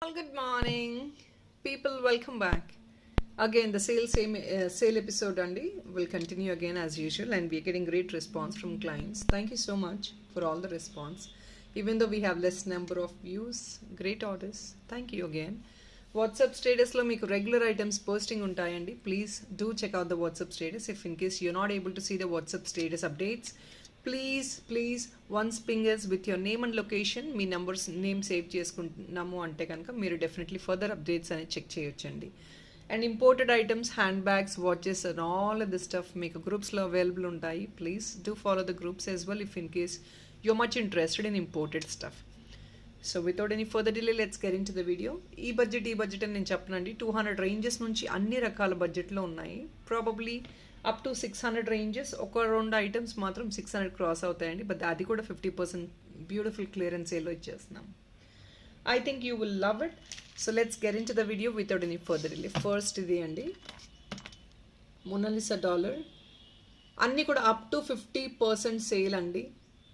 Well, good morning, people. Welcome back. Again, the sale episode Andy will continue again as usual, and we're getting great response from clients. Thank you so much for all the response. Even though we have less number of views, great orders. Thank you again. WhatsApp status lo meeku regular items posting untayandi. Please do check out the WhatsApp status. If in case you're not able to see the WhatsApp status updates, please once ping us with your name and location, మీ numbers name save చేసుకుంటున్నాము అంటే కనుక మీరు definitely further updates అనేది check చేయొచ్చండి. And imported items, hand bags, watches and all of the stuff మీకు గ్రూప్స్లో available ఉంటాయి. Please do follow the groups as well if in case you're much interested in imported stuff. So without any further delay let's get into the video. ఈ budget అని నేను చెప్పనండి. 200 ranges నుంచి అన్ని రకాల బడ్జెట్లో ఉన్నాయి. Probably up to 600 ranges. ఒక 2 ఐటమ్స్ మాత్రం 600 క్రాస్ అవుతాయండి. బట్ అది కూడా 50% బ్యూటిఫుల్ క్లియరెన్స్ సేల్లో ఇచ్చేస్తున్నాం. I think you will love it. So let's get into the video without any further delay. First ఇది అండి, మొనాలిసా డాలర్. అన్నీ కూడా అప్ టు 50% సేల్ అండి.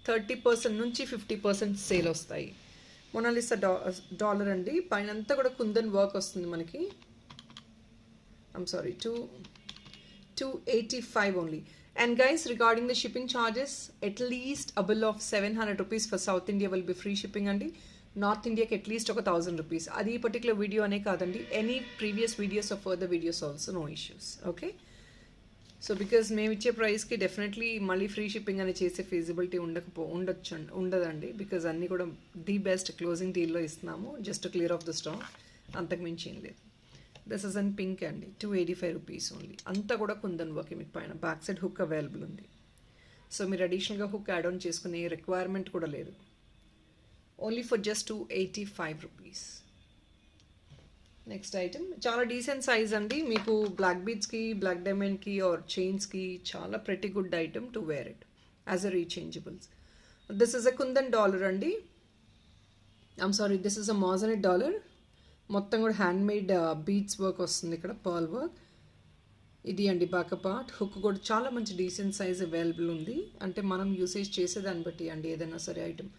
30% నుంచి 50% సేల్ వస్తాయి. మొనాలిసా డాలర్ అండి. పైన అంతా కూడా కుందన్ వర్క్ వస్తుంది మనకి. I'm sorry, 285 only. And guys, regarding the shipping charges, at least a bill of 700 rupees for South India will be free shipping andi. North India ki at least 1000 rupees. Adi particular video ane kadandi, any previous videos or further videos also no issues. Okay, so because మేము ఇచ్చే ప్రైస్కి definitely మళ్ళీ free shipping అని చేసే feasibility ఉండదండి. Because అన్నీ కూడా the best closing డీల్లో ఇస్తున్నాము, just clear of the stock, అంతకు మించి ఏం లేదు. దిస్ ఇస్ అన్ పింక్ అండి, 285 రూపీస్ ఓన్లీ. అంతా కూడా కుందన్ వర్క్. మీకు పైన బ్యాక్ సైడ్ హుక్ అవైలబుల్ ఉంది. సో మీరు అడిషనల్గా హుక్ యాడ్ ఆన్ చేసుకునే రిక్వైర్మెంట్ కూడా లేదు. Only for just 285 rupees. Next item చాలా డీసెంట్ సైజ్ అండి. మీకు బ్లాక్ బీడ్స్కి, బ్లాక్ డైమండ్కి ఆర్ చైన్స్కి చాలా pretty good item to wear it as a rechangeables. This is a kundan dollar అండి. I'm sorry, this is a moissanite dollar. మొత్తం కూడా హ్యాండ్ మేడ్ బీడ్స్ వర్క్ వస్తుంది ఇక్కడ, పర్ల్ వర్క్. ఇది అండి బ్యాక్ పార్ట్. హుక్ కూడా చాలా మంచి డీసెంట్ సైజ్ అవైలబుల్ ఉంది. అంటే మనం యూసేజ్ చేసేదాన్ని బట్టి అండి ఏదైనా సరే ఐటమ్.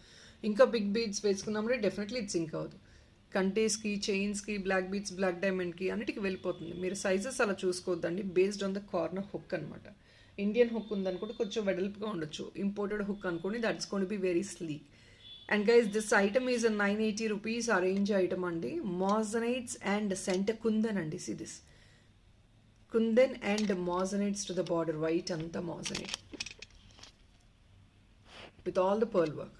ఇంకా బిగ్ బీడ్స్ వేసుకున్నామంటే డెఫినెట్లీ ఇది సింక్ అవ్వదు. కంటేస్కి, చైన్స్కి, బ్లాక్ బీడ్స్, బ్లాక్ డైమండ్కి అన్నిటికీ వెళ్ళిపోతుంది. మీరు సైజెస్ అలా చూసుకోవద్దండి, based on the corner hook అనమాట. ఇండియన్ హుక్ ఉందనుకుంటే కొంచెం వెడల్పుగా ఉండొచ్చు. ఇంపోర్టెడ్ హుక్ అనుకోండి, that's gonna be very sleek. And guys, this item is a 980 rupees arrange item andi. Moissanites and center kundan andi. See this, kundan and moissanites to the border, white anta moissanite with all the pearl work.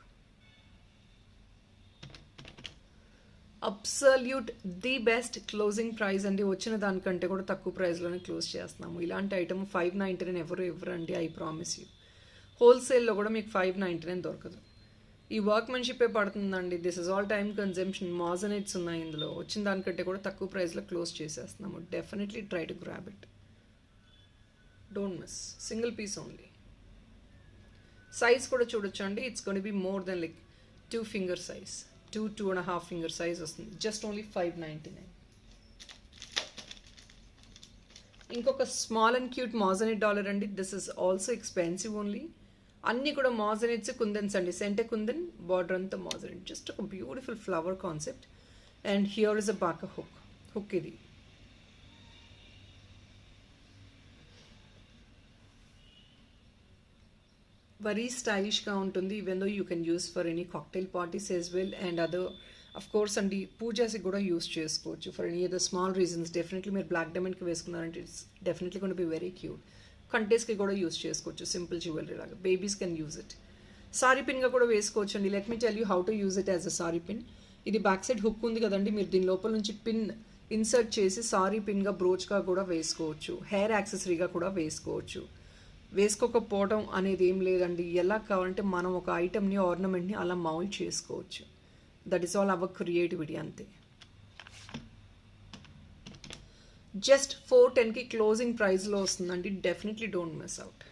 Absolute the best closing price అండి. వచ్చిన దానికంటే కూడా తక్కువ ప్రైస్లోనే close చేస్తున్నాము. ఇలాంటి item 599 ఎవరు ఇవ్వరండి, I promise you. హోల్సేల్లో కూడా మీకు 599 దొరకదు. ఈ వర్క్మెన్షిప్పే పడుతుందండి. This is all time consumption. Moissanites ఉన్నాయి ఇందులో. వచ్చిన దానికంటే కూడా తక్కువ ప్రైస్లో క్లోజ్ చేసేస్తున్నాము. Definitely try to grab it, don't miss. Single piece only. Size కూడా చూడొచ్చు అండి. It's gonna be more than like 2 finger size, 2.5 finger size వస్తుంది. Just only 599. ఇంకొక small and cute moissanite dollar అండి. This is also expensive only. అన్నీ కూడా moissanites, kundans అండి. Centre kundan, border అంతా మాజనైట్. జస్ట్ ఒక beautiful flower concept. And here is a back hook. ఇది very స్టైలిష్గా ఉంటుంది. Even though you can use for any cocktail parties as well and other of course అండి పూజాస్కి కూడా యూస్ చేసుకోవచ్చు. For any other small reasons. Definitely మీరు black డైమండ్కి వేసుకున్నారంటే it's definitely gonna be very cute. కంటేస్కి కూడా యూస్ చేసుకోవచ్చు, సింపుల్ జ్యువెలరీ లాగా. Babies can use it. Sari పిన్గా కూడా వేసుకోవచ్చు అండి. Let me tell you how to use it as a sorry pin. ఇది బ్యాక్ సైడ్ హుక్ ఉంది కదండి, మీరు దీని లోపల నుంచి పిన్ ఇన్సర్ట్ చేసి సారీ పిన్గా, బ్రోచ్గా కూడా వేసుకోవచ్చు. హెయిర్ యాక్సెసరీగా కూడా వేసుకోవచ్చు. వేసుకోకపోవడం అనేది ఏం లేదండి. ఎలా కావాలంటే మనం ఒక ఐటమ్ని, ఆర్నమెంట్ని అలా మౌల్డ్ చేసుకోవచ్చు. That is all our creativity, అంతే. జస్ట్ 410కి క్లోజింగ్ ప్రైస్లో వస్తుందండి. Definitely don't miss out.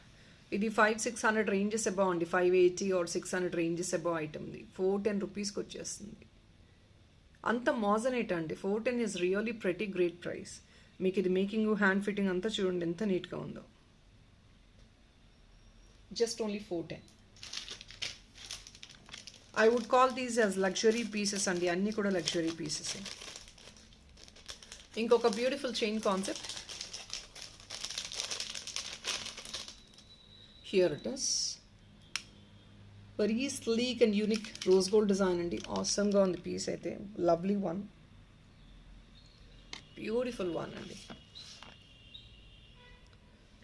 ఇది 500-600 రేంజెస్ అబౌవ్ అండి. 580 or 600 రేంజెస్ అబౌవ్ ఐటమ్ది 410 రూపీస్కి వచ్చేస్తుంది. అంత మాజనైట్ అండి. 410 is really pretty great price. మీకు ఇది మేకింగ్, హ్యాండ్ ఫిట్టింగ్ అంతా చూడండి ఎంత నీట్గా ఉందో. Just only 410. I would call these as luxury pieces and అన్నీ కూడా luxury pieces. ఇంకొక beautiful chain concept. Here it is. Very sleek and unique rose gold design అండి. Awesome గా ఉంది పీస్ అయితే. Lovely one. Beautiful one అండి.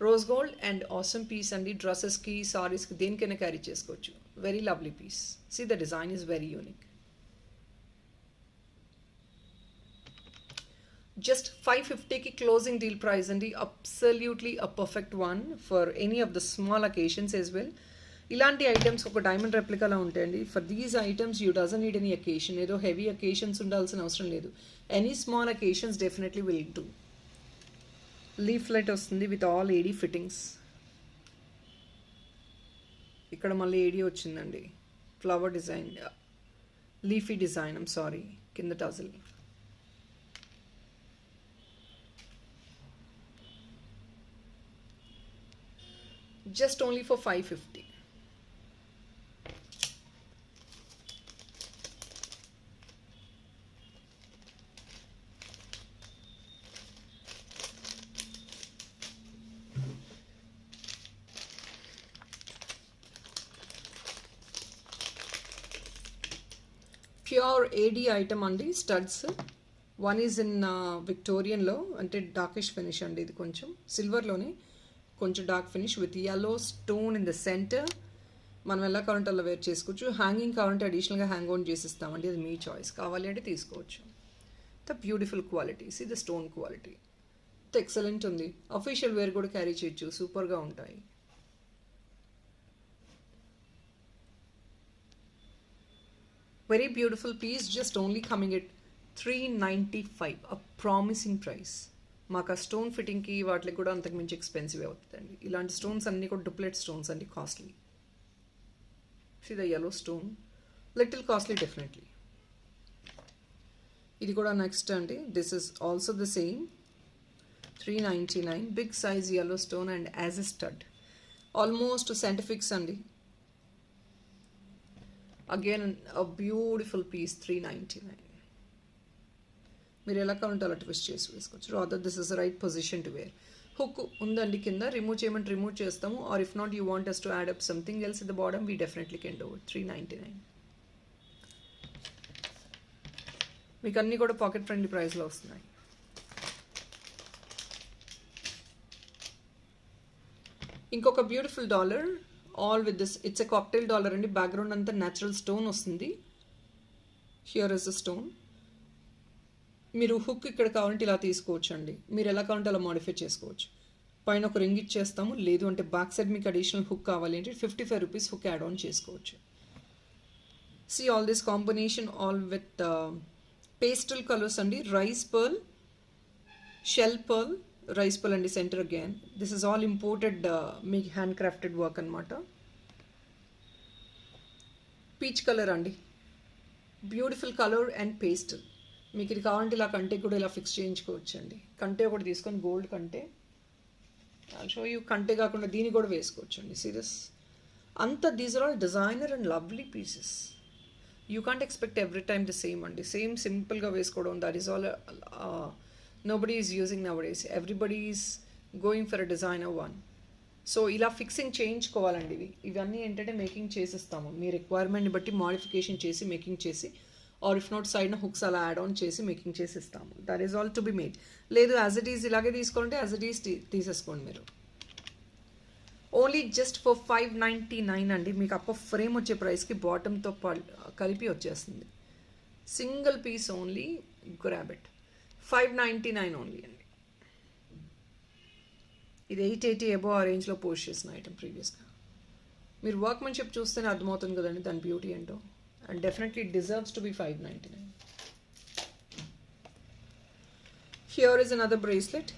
Rose gold and awesome piece అండి. డ్రెస్సెస్కి సారీస్కి దేనికైనా క్యారీ చేసుకోవచ్చు. Very lovely piece. See the design is very unique. Just 550కి క్లోజింగ్ డీల్ ప్రైస్ అండి. Absolutely a perfect one for any of the small occasions as well. ఇలాంటి items ఒక diamond రెప్లికాలా ఉంటాయండి. For these items you doesn't need any occasion. ఏదో heavy occasions ఉండాల్సిన అవసరం లేదు. Any small occasions definitely will do. Leaflet వస్తుంది with all AD fittings. ఇక్కడ మళ్ళీ ఏడీ వచ్చిందండి. Flower design, leafy design, I'm sorry, కింద tassel. Just only for 550. Pure AD item అండి. స్టడ్స్ వన్ ఈజ్ ఇన్ విక్టోరియన్లో, అంటే డార్కిష్ ఫినిష్ అండి. ఇది కొంచెం సిల్వర్లోనే కొంచెం dark finish with yellow stone in the centre. మనం ఎలా కావాలంటే అలా వేర్ చేసుకోవచ్చు. హ్యాంగింగ్ కావాలంటే అడిషనల్గా హ్యాంగ్ ఆన్ చేసిస్తామండి. అది మీ చాయిస్. కావాలి అంటే తీసుకోవచ్చు. ద బ్యూటిఫుల్ క్వాలిటీస్, ఇది స్టోన్ క్వాలిటీ ఎక్సలెంట్ ఉంది. అఫీషియల్ వేర్ కూడా క్యారీ చేయొచ్చు. సూపర్గా ఉంటాయి. Very beautiful piece, just only coming at 395, a promising price. మాకు ఆ స్టోన్ ఫిట్టింగ్కి వాటికి కూడా అంతకు మించి ఎక్స్పెన్సివ్ అవుతుందండి. ఇలాంటి స్టోన్స్ అన్నీ కూడా డూప్లెట్ స్టోన్స్ అండి, costly. See the yellow stone, little costly definitely. ఇది కూడా నెక్స్ట్ అండి. This is also the same 399, big size yellow stone and as a stud, almost synthetics అండి. Again a beautiful piece, 399. మీరు ఎలా కావాలంటే అలా ట్విస్ట్ చేసి వేసుకోవచ్చు. Rather this is the right position to wear. Hook ఉందండి కింద, రిమూవ్ చేయమంటే రిమూవ్ చేస్తాము. Or if not you want us to add up something else in the bottom, we definitely can do it. 399. మీకు అన్నీ కూడా pocket friendly ప్రైస్లో వస్తున్నాయి. ఇంకొక beautiful dollar, all with this. It's a cocktail dollar అండి. Background అంతా natural stone వస్తుంది. Here is a stone. మీరు హుక్ ఇక్కడ కావాలంటే ఇలా తీసుకోవచ్చు అండి. మీరు ఎలా కావాలంటే అలా మాడిఫై చేసుకోవచ్చు. పైన ఒక రింగ్ ఇచ్చేస్తాము. లేదు అంటే బ్యాక్ సైడ్ మీకు అడిషనల్ హుక్ కావాలి అంటే 55 రూపీస్ హుక్ యాడ్ ఆన్ చేసుకోవచ్చు. See all this combination all with pastel colours అండి. Rice pearl, shell pearl, rice pearl అండి centre again. This is all imported, మీ హ్యాండ్ క్రాఫ్టెడ్ వర్క్ అనమాట. Peach colour అండి, beautiful colour and pastel. మీకు ఇది కావాలంటే ఇలా కంటే కూడా ఇలా ఫిక్స్ చేయించుకోవచ్చు అండి. కంటే ఒకటి తీసుకొని, గోల్డ్ కంటే. I'll show you. కంటే కాకుండా దీన్ని కూడా వేసుకోవచ్చు అండి. సీరియస్ అంతా these are all designer and lovely pieces. You can't expect every time the same అండి. సేమ్ సింపుల్గా వేసుకోవడం, that is all nobody is using nowadays. Everybody is going for a designer one. So ఇలా fixing చేయించుకోవాలండి. ఇవన్నీ ఏంటంటే making చేసిస్తాము. మీ రిక్వైర్మెంట్ని బట్టి modification చేసి making చేసి, are if not సైడ్న హుక్స్ అలా యాడ్ ఆన్ చేసి మేకింగ్ చేసి ఇస్తాము. That is all to be made. లేదు యాజ్ ఇట్ ఈస్ ఇలాగే తీసుకోవాలంటే యాజ్ ఇట్ ఈస్ తీసేసుకోండి మీరు. ఓన్లీ జస్ట్ ఫర్ 599 అండి. మీకు అప్ప ఫ్రేమ్ వచ్చే ప్రైస్కి బాటమ్తో కలిపి వచ్చేస్తుంది. Single piece only, grab it. 599 only అండి. ఇది 880 అబోవ్ ఆ రేంజ్లో పోస్ట్ చేసిన ఐటమ్ ప్రీవియస్గా. మీరు వర్క్మెన్షిప్ చూస్తేనే అర్థమవుతుంది కదండి దాని బ్యూటీ ఏంటో. And definitely it deserves to be 599. Here is another bracelet.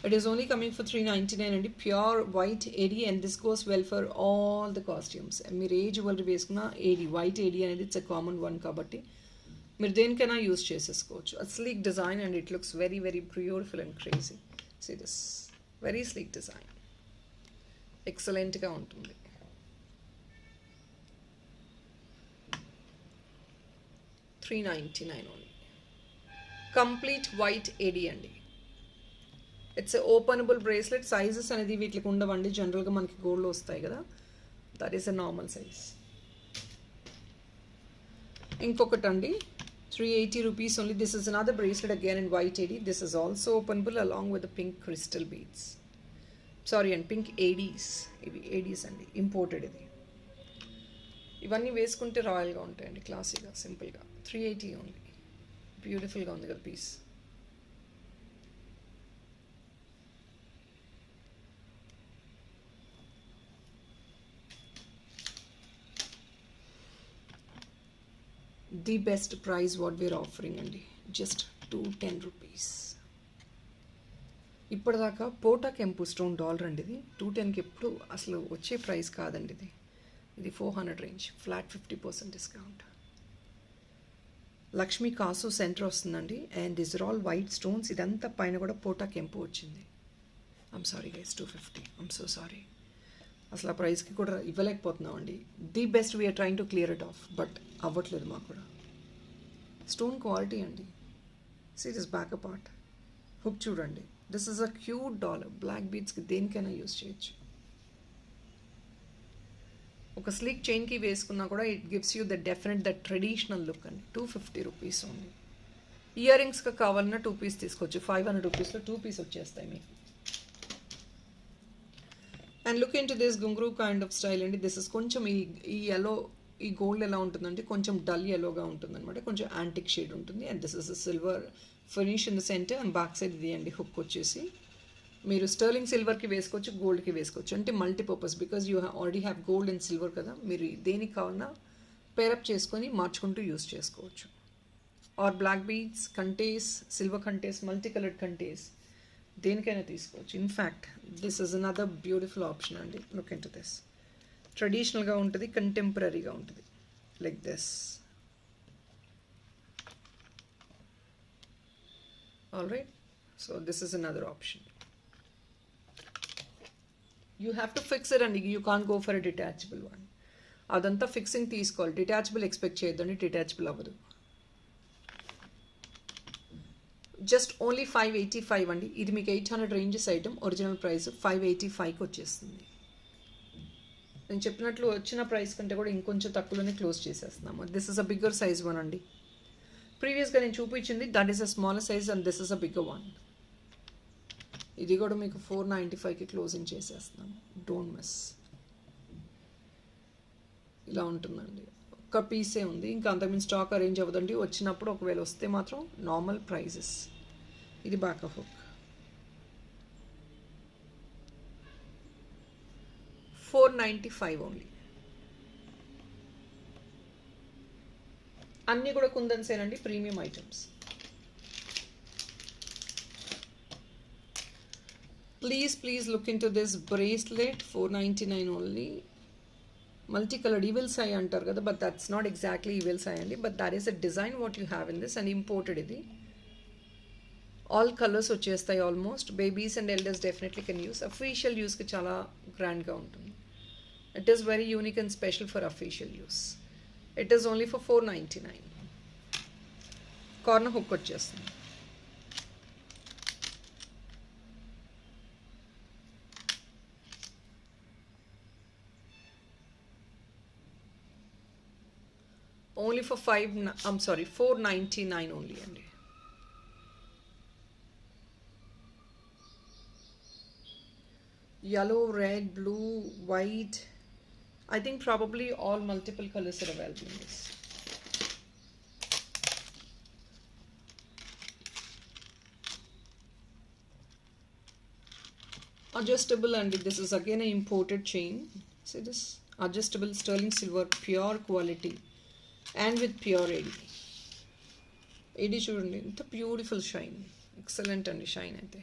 It is only coming for 399 అండి. Pure white AD and this goes well for all the costumes. మీరు ఏ జ్యువెలరీ వేసుకున్న ఏడీ, వైట్ ఏడీ అనేది ఇట్స్ ఎ కామన్ వన్ కాబట్టి మీరు దేనికైనా use చేసేసుకోవచ్చు. A sleek design and it looks very very beautiful and crazy. See this very sleek design, ఎక్సలెంట్గా ఉంటుంది. 399 only. Complete white AD అండి. It's openable bracelet. సైజెస్ అనేది వీటికి ఉండవండి, జనరల్గా మనకి గోల్డ్లో వస్తాయి కదా, that is a normal size. ఇంకొకటి అండి, 380 rupees only. This is another bracelet again in white AD. This is also openable along with the pink crystal beads. Sorry, and pink ADs. ఇవి ADs అండి, ఇంపోర్టెడ్. ఇది ఇవన్నీ వేసుకుంటే రాయల్గా ఉంటాయండి, క్లాసీగా, సింపుల్గా. 380 ఓన్లీ. బ్యూటిఫుల్గా ఉంది కదా piece. The best price what we're offering అండి, జస్ట్ 210 rupees. ఇప్పటిదాకా పోటా కెంపు స్టోన్ డాలర్ అండి ఇది. 210కి ఎప్పుడు అసలు వచ్చే ప్రైస్ కాదండి ఇది. ఇది 400 రేంజ్, ఫ్లాట్ 50% డిస్కౌంట్. లక్ష్మీ కాసు సెంటర్ వస్తుందండి, and this are all white stones. ఇదంతా పైన కూడా పోటా కెంపు వచ్చింది. I'm sorry guys, 250. I'm so sorry. అసలు ఆ ప్రైస్కి కూడా ఇవ్వలేకపోతున్నాం అండి. The best we are trying to clear it off, but అవ్వట్లేదు మాకు కూడా. స్టోన్ క్వాలిటీ అండి. See this back part, hook చూడండి. This is a cute dollar. Black బీడ్స్కి దేనికైనా యూస్ చేయొచ్చు. ఒక స్లీక్ చైన్కి వేసుకున్నా కూడా it gives you the definite the traditional look అండి. 250 rupees ఓన్లీ. ఇయర్ రింగ్స్కి కావాలన్నా 2 పీస్ తీసుకోవచ్చు. 500 rupeesలో 2 పీస్ వచ్చేస్తాయి మీకు. And look into this ghungroo kind of style అండి. దిస్ ఇస్ కొంచెం ఈ ఎల్లో, ఈ గోల్డ్ ఎలా ఉంటుందంటే కొంచెం డల్ ఎల్లోగా ఉంటుంది అనమాట, కొంచెం యాంటిక్ షేడ్ ఉంటుంది. And this is silver finish in the centre, and back side ఇది అండి హుక్ వచ్చేసి. మీరు స్టర్లింగ్ సిల్వర్కి వేసుకోవచ్చు, గోల్డ్కి వేసుకోవచ్చు, అంటే multipurpose. Because you already have gold and silver కదా, మీరు దేనికి కావాలన్నా పేరప్ చేసుకొని మార్చుకుంటూ యూస్ చేసుకోవచ్చు. ఆర్ బ్లాక్ బీడ్స్, కంటేస్, సిల్వర్ కంటేస్, మల్టీ కలర్డ్ కంటేస్, దేనికైనా తీసుకోవచ్చు. In fact this is another beautiful option అండి. Look into this. ట్రెడిషనల్గా ఉంటుంది, కంటెంపరీగా ఉంటుంది, like this. All right, so this is another option. You have to fix it అండి, you can't go for a detachable one. అదంతా fixing తీసుకోవాలి. Detachable expect చేయొద్దండి, detachable అవ్వదు. జస్ట్ ఓన్లీ 585 అండి. ఇది మీకు 800 రేంజెస్ ఐటమ్. ఒరిజినల్ ప్రైస్ 585కి వచ్చేస్తుంది. నేను చెప్పినట్లు వచ్చిన ప్రైస్ కంటే కూడా ఇంకొంచెం తక్కువలోనే క్లోజ్ చేసేస్తున్నాము. This is a bigger size one అండి. ప్రీవియస్గా నేను చూపించింది that is a smaller size, and this is a bigger one. ఇది కూడా మీకు 495కి క్లోజింగ్ చేసేస్తున్నాము. Don't miss. ఇలా ఉంటుందండి. ఒక్క పీసే ఉంది, ఇంకా అంతకుమించి స్టాక్ అరేంజ్ అవ్వదండి. వచ్చినప్పుడు ఒకవేళ వస్తే మాత్రం నార్మల్ ప్రైజెస్. ఇది బ్యాక్ హుక్, 495 ఓన్లీ. అన్నీ కూడా కుందన్సేనండి, premium items. Please look into this bracelet. 499 only. Multi coloured evil's eye అంటారు కదా, but that's not exactly evil's eye అండి, but that is a design what you have in this, and imported. ఇది all colours వచ్చేస్తాయి almost. Babies and elders definitely can use. Official యూస్కి చాలా గ్రాండ్గా ఉంటుంది. It is very unique and special for official use. It is only for 499. Corner hook వచ్చేస్తుంది. Only for 499 only అండి. Yellow, red, blue, white. I think probably all multiple colors are available in this. Adjustable, and this is again an imported chain. See this? Adjustable sterling silver, pure quality, and with pure AD. AD చూడండి ఎంత beautiful shine. Excellent అండి shine అయితే.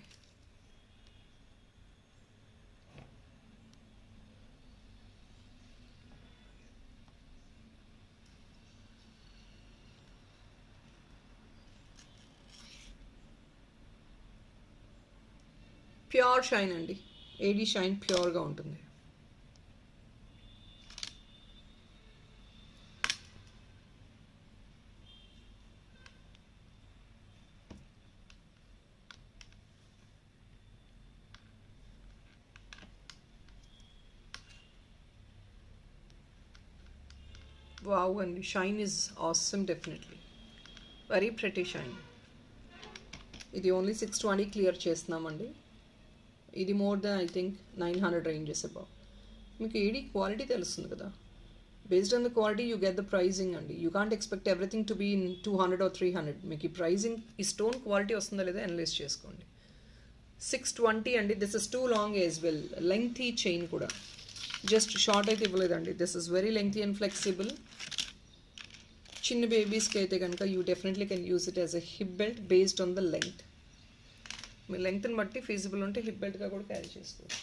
Pure shine అండి. AD shine ప్యూర్గా ఉంటుంది. Wow అండి, shine is awesome definitely. Very pretty shine. ఇది only 620 clear చేస్తున్నామండి. ఇది more than I think 900 ranges above. మీకు ఏడి క్వాలిటీ తెలుస్తుంది కదా. Based on the quality you get the pricing అండి. You can't expect everything to be in 200 or 300. మీకు ఈ pricing, ఈ స్టోన్ క్వాలిటీ వస్తుందా లేదా అనలైజ్ చేసుకోండి. 620 అండి. This is too long as well. Lengthy chain కూడా, జస్ట్ షార్ట్ అయితే ఇవ్వలేదండి. This is very lengthy and flexible. చిన్న బేబీస్కి అయితే కనుక you definitely can use it as a hip belt based on the length. మీ లెంగ్త్ని బట్టి ఫీజిబుల్ ఉంటే హిప్ బెల్ట్గా కూడా క్యారీ చేసుకోవచ్చు.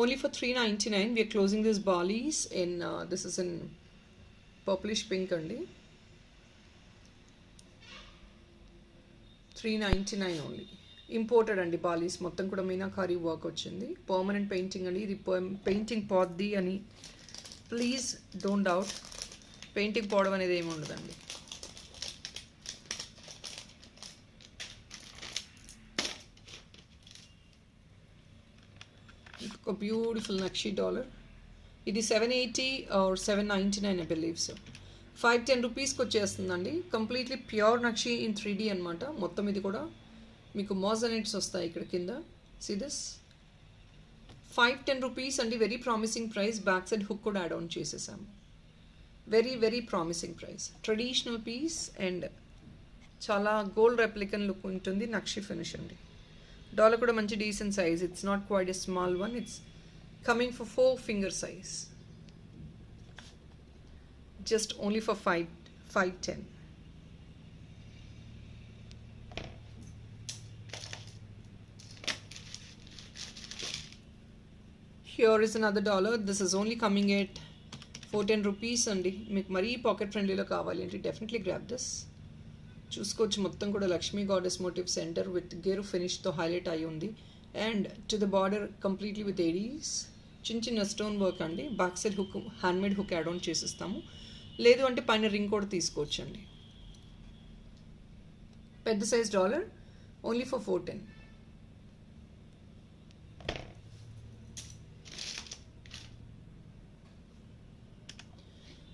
Only for $399 we are closing this Bali's in this is in purplish pink andi. $399 only. Imported andi Bali's మొత్తం కూడా meenakari work వచ్చింది. Permanent painting అండి. ఇది పెయింటింగ్ పోద్ది అని ప్లీజ్ డోంట్ డౌట్. పెయింటింగ్ పోవడం అనేది ఏమి ఉండదండి. ఒక బ్యూటిఫుల్ నక్షి డాలర్. ఇది 780 or 799 ఐ బిలీవ్ సో. 510 రూపీస్కి వచ్చేస్తుందండి. Completely pure nakshi in 3D అనమాట. మొత్తం ఇది కూడా మీకు మోజనైట్స్ వస్తాయి ఇక్కడ కింద. See this. 510 రూపీస్ అండి. Very promising price. Back side hook కూడా యాడ్ ఆన్ చేసేసాము. Very very promising price. Traditional piece and చాలా గోల్డ్ రెప్లికన్ లుక్ ఉంటుంది. నక్షి ఫినిష్ అండి. డాలర్ కూడా మంచి decent size. It's not quite a small one. It's coming for 4 finger size. Just only for 510. Here is another dollar. This is only coming at 410 rupees అండి. మీకు మరీ పాకెట్ ఫ్రెండ్లీలో కావాలి అంటే డెఫినెట్లీ గ్రాబ్ దిస్. చూసుకోవచ్చు మొత్తం కూడా Lakshmi goddess motif centre with గేరు ఫినిష్తో హైలైట్ అయి ఉంది. And to the border completely with ADs. చిన్న చిన్న స్టోన్ వర్క్ అండి. Back side hook, handmade hook add on చేసిస్తాము. లేదు అంటే పైన రింగ్ కూడా తీసుకోవచ్చు అండి. పెద్ద size dollar only for 410.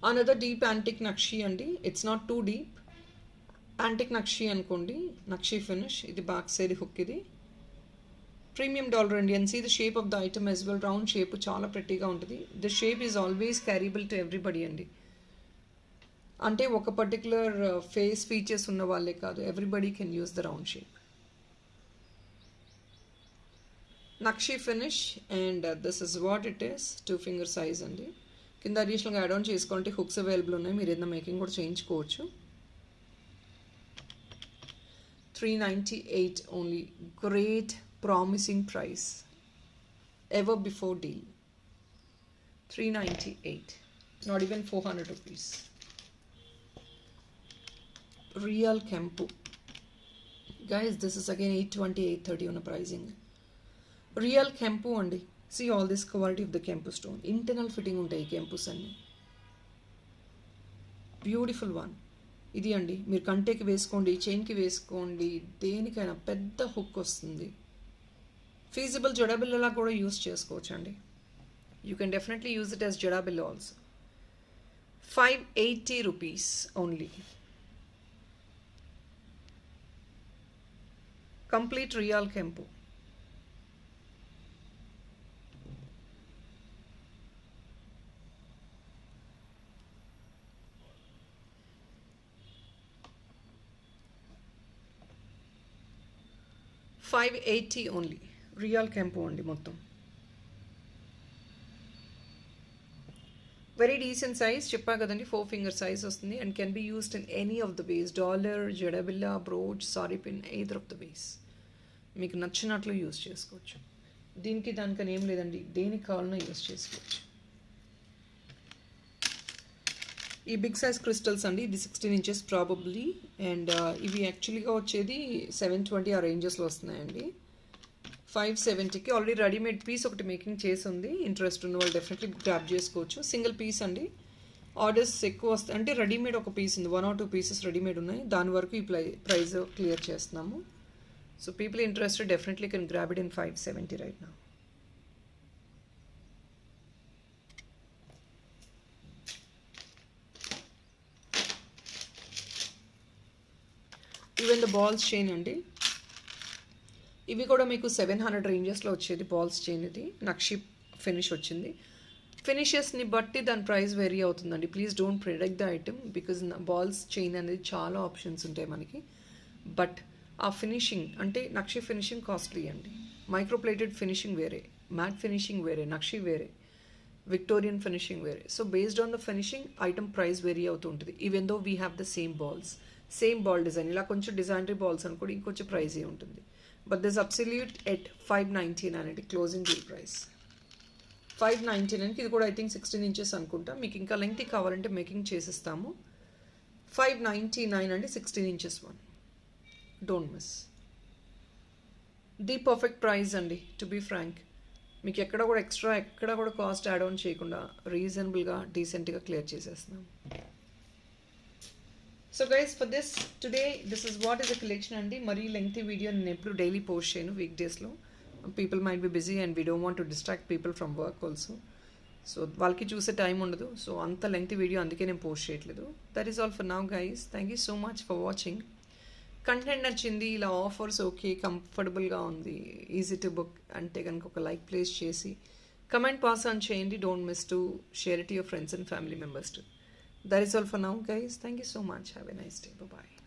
Another deep antique nakshi అండి. It's not too deep. Antique nakshi అనుకోండి. నక్షి ఫినిష్. ఇది బ్యాక్ సైడ్ హుక్. ఇది ప్రీమియం డాలర్ అండి. And see the shape of the item as well. Round shape చాలా ప్రెట్టీగా ఉంటుంది. The shape is always carriable to everybody అండి. అంటే ఒక పర్టికులర్ ఫేస్ ఫీచర్స్ ఉన్న వాళ్ళే కాదు, everybody can use the round shape. Nakshi finish and this is what it is. 2 finger size అండి. కింద అడిషనల్గా యాడ్ ఆన్ చేసుకుంటే హుక్స్ అవైలబుల్ ఉన్నాయి. మీరు ఏదైనా మేకింగ్ కూడా చేయించుకోవచ్చు. 398 only. Great promising price. Ever before deal. 398. Not even 400 rupees. Real Kempu. Guys, this is again 820, 830 on a pricing. Real Kempu andi. See all this quality of the Kempu stone. Internal fitting ఉంటాయి Kempus అన్ని. Beautiful one. ఇది అండి. మీరు కంటెకి వేసుకోండి, చైన్కి వేసుకోండి, దేనికైనా పెద్ద hook వస్తుంది. ఫీజిబుల్ జడాబిల్లలా కూడా యూస్ చేసుకోవచ్చు అండి. You can definitely use it as జడాబిల్ల also. 580 rupees only. Complete real Kempu. $580 only. Real Kempu only మొత్తం. Very decent size. చెప్పా కదండి 4 finger సైజ్ వస్తుంది and can be used in any of the ways. Dollar, జడబిల్లా, brooch, sari pin, either of the ways. మీకు నచ్చినట్లు use చేసుకోవచ్చు. దీనికి దానికని ఏం లేదండి. దేనికి కావాలన్నా యూస్ చేసుకోవచ్చు. ఈ బిగ్ సైజ్ క్రిస్టల్స్ అండి. ఇది 16 inches ప్రాబబ్లీ. అండ్ ఇవి యాక్చువల్గా వచ్చేది 720 ఆ రేంజెస్లో వస్తున్నాయండి. 570కి ఆల్రెడీ రెడీమేడ్ పీస్ ఒకటి మేకింగ్ చేసి ఉంది. ఇంట్రెస్ట్ ఉన్న వాళ్ళు డెఫినెట్లీ గ్రాప్ చేసుకోవచ్చు. సింగిల్ పీస్ అండి. ఆర్డర్స్ ఎక్కువ వస్తాయి అంటే రెడీమేడ్ ఒక పీస్ ఉంది, 1 or 2 pieces రెడీమేడ్ ఉన్నాయి, దాని వరకు ఈ ప్రైస్ క్లియర్ చేస్తున్నాము. So people interested definitely can grab it in 570 right now. Even the balls chain అండి, ఇవి కూడా మీకు 700 రేంజెస్లో వచ్చేది బాల్స్ చైన్. ఇది నక్షి ఫినిష్ వచ్చింది. ఫినిషెస్ని బట్టి దాని ప్రైస్ వేరీ అవుతుందండి. Please don't predict the item because balls chain అనేది చాలా ఆప్షన్స్ ఉంటాయి మనకి. బట్ ఆ ఫినిషింగ్ అంటే నక్షి ఫినిషింగ్ కాస్ట్లీ అండి. మైక్రోప్లేటెడ్ ఫినిషింగ్ వేరే, మ్యాట్ ఫినిషింగ్ వేరే, నక్షి వేరే, విక్టోరియన్ ఫినిషింగ్ వేరే. So based on the finishing item price vary అవుతూ ఉంటుంది. Even though we have the same balls, same ball design. ఇలా కొంచెం డిజైనరీ బాల్స్ అనుకోండి ఇంకొంచెం ప్రైజీ ఉంటుంది. బట్ దిస్ అబ్సల్యూట్ ఎట్ 599 అనేది క్లోజింగ్ డీల్ ప్రైస్. 599కి ఇది కూడా ఐ థింక్ 16 inches అనుకుంటా. మీకు ఇంకా లెంగ్త్ కావాలంటే మేకింగ్ చేసిస్తాము. 599 అండి, 16 inches one. Don't miss. The perfect price అండి టు బీ ఫ్రాంక్. మీకు ఎక్కడ కూడా ఎక్స్ట్రా ఎక్కడ కూడా కాస్ట్ యాడ్ ఆన్ చేయకుండా రీజనబుల్గా డీసెంట్గా క్లియర్ చేసేస్తున్నాం. So guys for this today this is what is the collection అండి. మరీ లెంగ్తీ వీడియో నేను ఎప్పుడు డైలీ పోస్ట్ చేయను, వీక్ డేస్లో. People might be busy and we don't want to distract people from work also. So వాళ్ళకి చూసే time ఉండదు. So అంత లెంగ్తీ వీడియో అందుకే నేను పోస్ట్ చేయట్లేదు. That is all for now guys. Thank you so much for watching. Content నచ్చింది, ఇలా offers okay, కంఫర్టబుల్గా ఉంది, ఈజీ టు బుక్ అంటే కనుక ఒక లైక్ ప్లేస్ చేసి కమెంట్ పాస్ ఆన్ చేయండి. Don't miss to share it your friends and family members to. That is all for now guys. Thank you so much. Have a nice day. Bye bye.